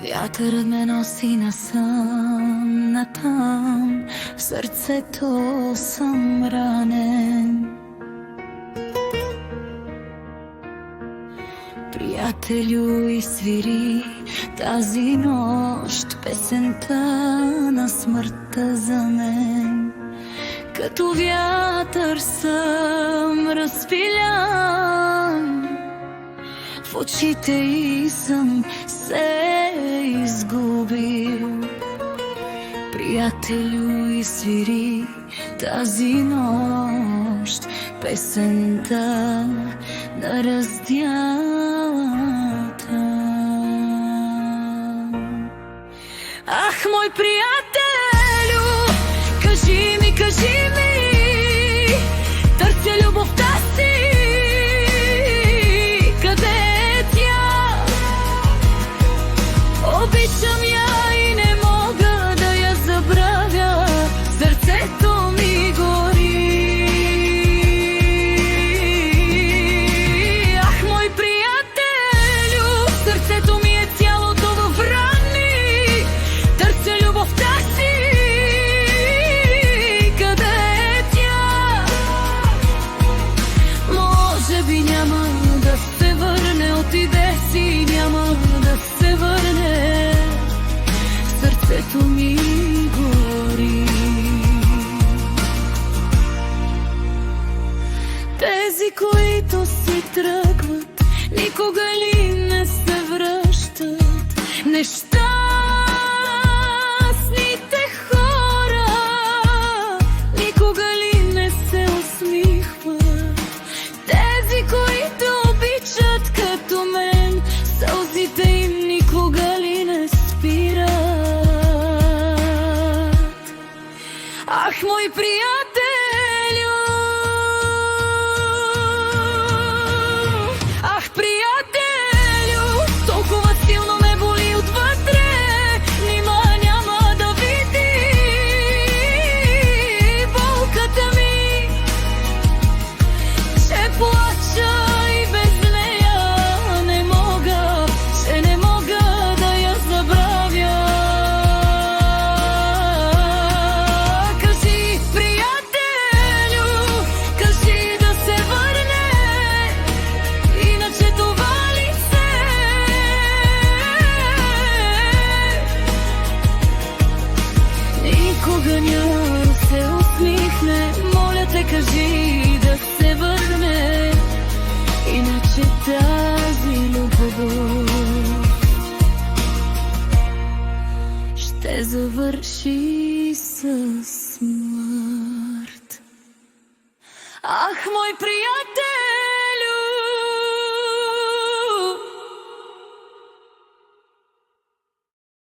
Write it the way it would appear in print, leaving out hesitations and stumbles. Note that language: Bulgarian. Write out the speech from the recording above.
Вятърът ме носи насам, натам, в сърцето съм ранен. Приятелю, изсвири тази нощ песента на смъртта за мен. Като вятър съм разпилян, в очите й съм се изгубил. Приятелю, изсвири тази нощ песента на раздялата. Ах, мой приятелю, кажи ми, търся любовта си, къде е тя? Обичам я и не мога да я забравя, сърцето ми гори. Ах, мой приятелю, сърцето ми е цялото в рани, търся любовта си, къде е тя? Може би няма да се върне, отиде си, няма да се върне, сърцето ми гори. Тези, които си тръгват, никога ли не се връщат? Нещастните хора никога ли не се усмихват? Тези, които обичат като мен, сълзите им никога ли не спират? Ах, мой приятелю, ах, приятелю, толкова силно ме боли отвътре, нима няма да види болката ми, че плача и без нея не мога, че не мога да я забравя. Кажи, приятелю, кажи да се върне, иначе това лице никога няма да се усмихне. Моля те, кажи да се върне, иначе тази любов ще завърши със смърт. Ах, мой приятел,